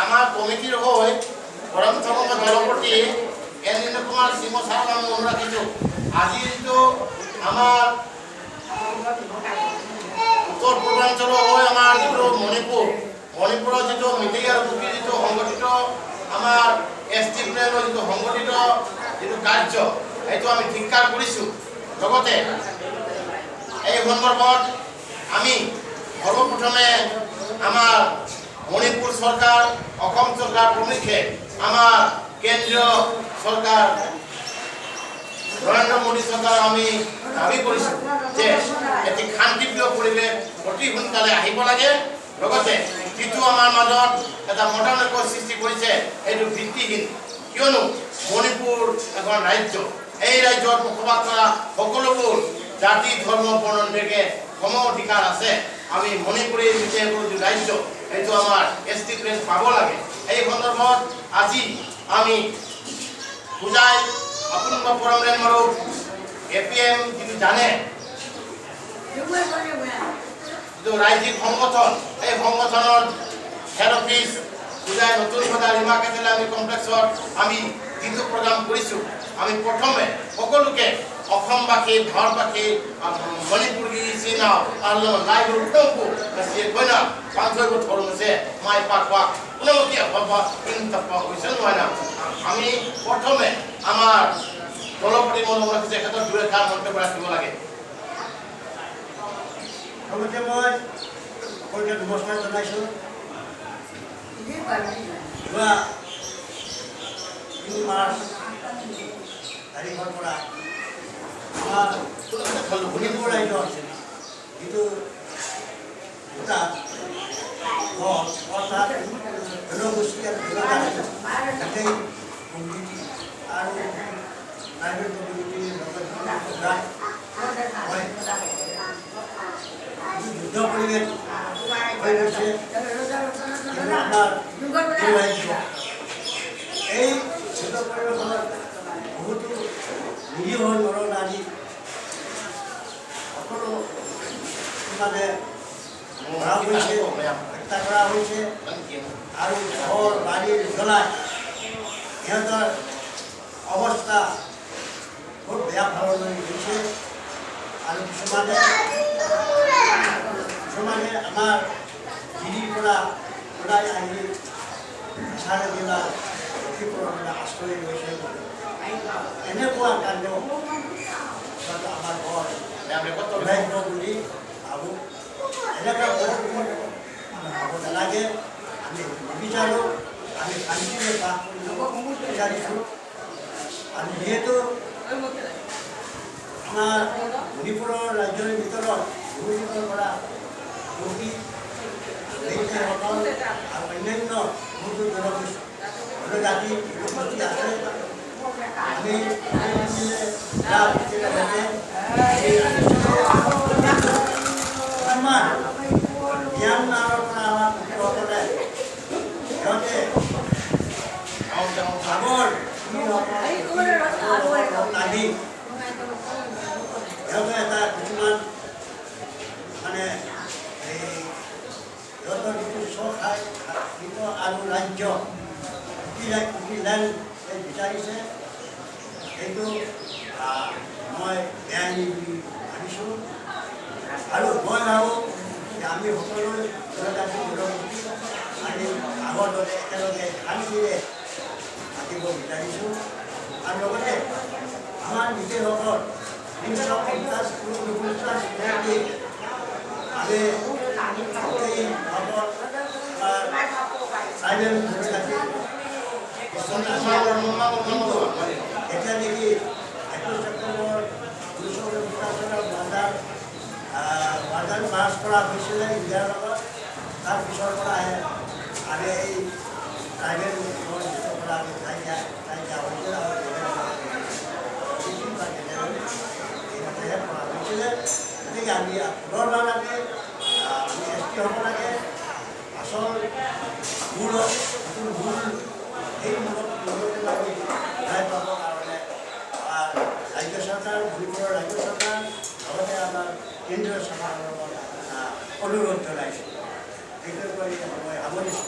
আমার কমিটির হয়ে পরম ধর্ম দলপতি এনবিন্দু কুমার সিংহ সাহেব আমি মনে রাখিছো আজি তো আমার উত্তর পূর্বাঞ্চল হয়ে আমার যেটো মণিপুরের যেটো মিডিয়ার বুকি যেটো সংগঠিত আমার এসটি প্লেনৰ যেটো সংগঠিত যেটো কাৰ্য এইটো আমি ধিক্কাৰ কৰিছো লগতে এই সন্দৰ্ভত আমি সৰ্বপ্ৰথমে আমাৰ মণিপুৰ সৰকাৰ অসম সৰকাৰ প্ৰমুখে আমাৰ কেন্দ্ৰীয় সৰকাৰ নৰেন্দ্ৰ মোদী সৰকাৰ আমি দাবি কৰিছো যে এটি শান্তিপ্ৰিয় পৰিৱেশ অতি সোনকালে আহিব লাগে লগতে যিটো আমাৰ মাজত এটা মতানৈক্য সৃষ্টি কৰিছে এইটো ভিত্তিহীন কিয়নো মণিপুৰ এখন ৰাজ্য এই ৰাজ্যত বসবাস কৰা সকলোবোৰ জাতি ধৰ্ম বৰ্ণ নিৰ্বিশেষে সম অধিকাৰ আছে আমি মণিপুরের যে রাজ্য এইটো আমার এসটি প্লেন পাব লাগে এই সন্দর্ভত আজি আমি বুঝাই আপোন পরমলেন মারু এপিএম যিটো জানে যিটো রাজ্যিক সংগঠন এই সংগঠনের হেড অফিস বুঝাই নতুন কথা রিমা কেটেলা আমি কমপ্লেক্সত আমি যিটো প্রোগ্রাম কৰিছো আমি প্ৰথমে সকলোকে অসমবাসী ভাৰতবাসী মণিপুৰী চিনা আৰু লাইভ উত্তমকো আছে কইনা পাঁচৰ বছৰ আছে মাই পাকৱা কোনোমতে বাবা ইনতাপা হৈছে নহয় না আমি প্ৰথমে আমাৰ দলপতি মনৰ যে ক্ষেত্ৰত দুই এটা মন্তব্য ৰাখিব লাগে লগতে মই সকলোকে নমস্কাৰ জনাইছোঁ যোৱা 2 মাৰ্চ তাৰিখৰ পৰা আমাৰ মণিপুৰ ৰাজ্যত যিটো দুটা অৰ্থাৎ জনগোষ্ঠী আৰু তাতে কমিউনিটি আৰু প্ৰাইভেট কমিউনিটিৰ যুদ্ধ পৰিৱেশ হৈ গৈছে আমাৰ এই যুদ্ধ পৰিৱেশত বহুতো নিৰীহ নৰ নাৰী সকলো মানে মৰা হৈছে হত্যা কৰা হৈছে আৰু ঘৰ বাৰী জ্বলাই সিহঁতৰ অৱস্থা বহুত বেয়া ভাৱলৈ গৈছে আৰু কিছুমানে আমাৰ দিল্লীৰ পৰা ওলাই আহি বিচাৰে জিলা লক্ষীপুৰৰ আশ্ৰয় লৈছে এনেকুৱা কাণ্ড আমাৰ ঘৰ ওলাইব বুলি ভাবোঁ এনেকুৱা হ'ব নালাগে আমি নিবিচাৰোঁ আমি শান্তিৰে বাস কৰিব বিচাৰিছোঁ আৰু যিহেতু আমাৰ মণিপুৰৰ ৰাজ্যৰ ভিতৰত বহুদিনৰ পৰা বহি সকল আৰু অন্যান্য বহুতো জনজাতি জনগোষ্ঠী আছে আমি ম্যানমাৰৰ পৰা আমাৰ পুত্ৰসকলে সিহঁতে আগৰ আহি সিহঁতে এটা কিছুমান মানে এই সিহঁতৰ যিটো স্বখাই আৰু ৰাজ্য লেণ্ড বিচাৰিছে সেইটো মই বেআইনী বুলি ভাবিছোঁ আৰু মই ভাবোঁ যে আমি সকলো জনজাতি জনগোষ্ঠী আমি আগৰ দৰে একেলগে শান্তিৰে থাকিব বিচাৰিছোঁ আৰু লগতে আমাৰ নিজেসকল 350 আমি ট্ৰাইবেল জনজাতি এতিয়া নেকি 21 ছেপ্টেম্বৰ 1950 চনৰ ৱাৰ্ডাৰ পাছ কৰা হৈছিলে ইণ্ডিয়াৰ লগত তাৰ পিছৰ পৰা আহে আমি এই ট্ৰাইবেল যিটোৰ পৰা আমি ঠাই দিয়া হৈছিল আৰু পৰা হৈছিলে। গতিকে আমি পুনৰবাৰ লাগে আমি এছ টি হ'ব লাগে। আচল মূল সেই মূলত আমি ন্যায় পাবৰ কাৰণে ৰাজ্য চৰকাৰ মণিপুৰৰ ৰাজ্য চৰকাৰ লগতে আমাৰ কেন্দ্ৰীয় চৰকাৰৰ লগত অনুৰোধ জনাইছোঁ। এইটোৰ কৰি মই সামৰিছোঁ।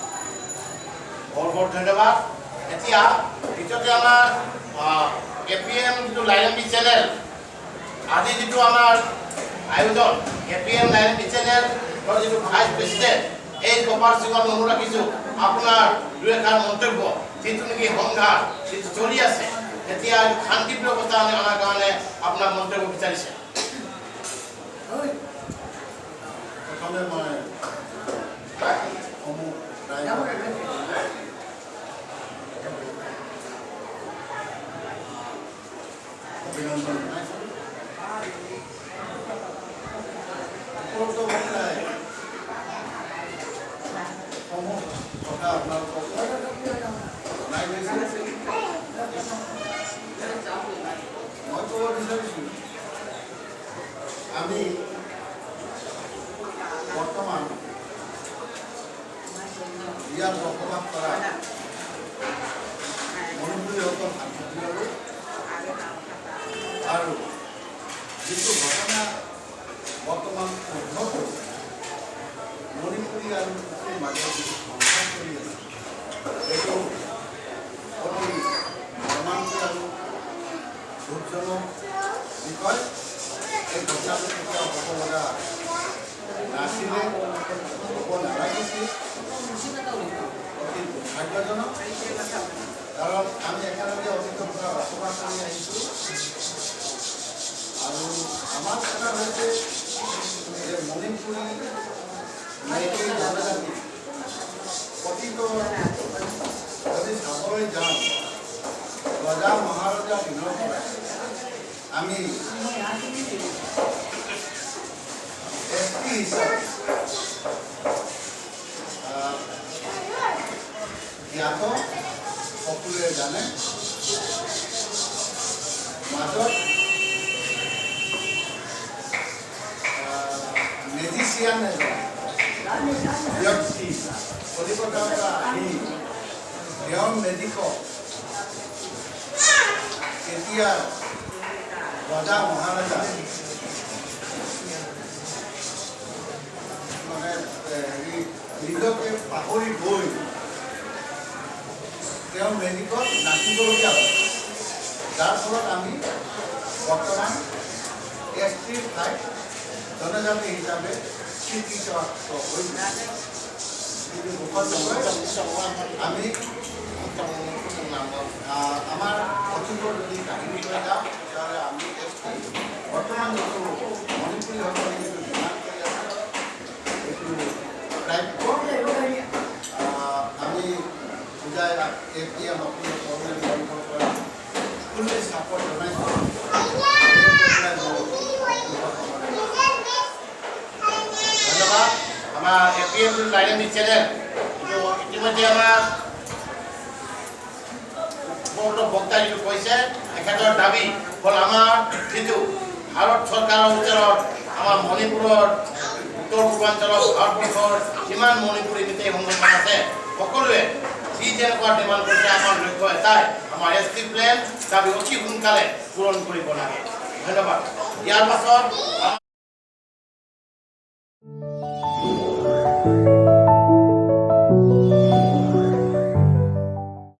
বহুত ধন্যবাদ। এতিয়া দ্বিতীয়তে আমাৰ APM যিটো লাইলম্বী চেনেল আজি যিটো আমাৰ আয়োজন APM লাইলম্বী চেনেল যিটো ভাইচ প্ৰেচিডেণ্ট এই গোপাল সিঙক অনুৰোধ ৰাখিছোঁ আপোনাৰ দুই এষাৰ মন্তব্য যিটো নেকি সংঘাত যিটো চলি আছে এতিয়া শান্তি ব্যৱস্থা অনাৰ কাৰণে আপোনাৰ মন্তব্য বিচাৰিছে। প্ৰথমে মই অভিনন্দন জনাইছোঁ। সমূহ কথা আপোনালোকক জনাই গৈছে। মই ক'ব বিচাৰিছোঁ আমি বৰ্তমান ইয়াত বসবাস কৰা মণিপুৰীসকল শান্তিপ্ৰিয় আৰু যিটো ঘটনা বৰ্তমান উদ্ভৱ হৈছে মণিপুৰী আৰু কুকুৰ মাজত যিটো সংঘাত চলি আছে সেইটো অতি মৰ্মান্তিক আৰু দুখজনক বিষয়। এই ঘটনাটো কেতিয়াও হ'ব লগা নাছিলে, হ'ব নালাগিছিল, অতি দুৰ্ভাগ্যজনক। কাৰণ আমি একেলগে অতীতৰ পৰা বসবাস কৰি আহিছোঁ আৰু আমাৰ কথা হৈছে যে মণিপুৰী মেইটেই জনজাতি অতীতৰ যদি চাবলৈ যাওঁ ৰজা মহাৰজা দিনৰ পৰাই আমি ST হিচাপে জ্ঞাত সকলোৱে জানে। মাজত মেজিচিয়ান এজন ব্যক্তি কলিকতাৰ পৰা আহি তেওঁৰ মেজিকক তেতিয়া ৰজা মহাৰজা মানে নিজকে পাহৰি গৈ তেওঁ মেজিকত নাচিবলগীয়া হয়। যাৰ ফলত আমি বৰ্তমান ST ঠাইত জনজাতি হিচাপে স্বীকৃত হৈছোঁ। আমি আমাৰ অতীতৰ যদি কাহিনী লৈ যাওঁ তেতিয়াহ'লে আমি বৰ্তমান যিটো মণিপুৰীসকলে যিটো ডিমাণ্ড কৰি আছে এইটো প্ৰাপ্য আমি বুজাই এতিয়া নতুন কৰ্মীৰ পৰা কোনে চাপৰ্ট জনাইছোঁ। ধন্যবাদ। আমাৰ APM লাইলম্বী চেনেল ইতিমধ্যে আমাৰ বক্তা যিটো কৈছে এখেতৰ দাবী হ'ল আমাৰ যিটো ভাৰত চৰকাৰৰ ওচৰত আমাৰ মণিপুৰৰ উত্তৰ পূৰ্বাঞ্চলৰ ভাৰতবৰ্ষৰ যিমান মণিপুৰী মিতেই সংগঠন আছে সকলোৱে যি যেনেকুৱা ডিমাণ্ড কৰিছে আমাৰ লক্ষ্য এটাই আমাৰ ST প্লেন দাবী অতি সোনকালে পূৰণ কৰিব লাগে। ধন্যবাদ। ইয়াৰ পাছত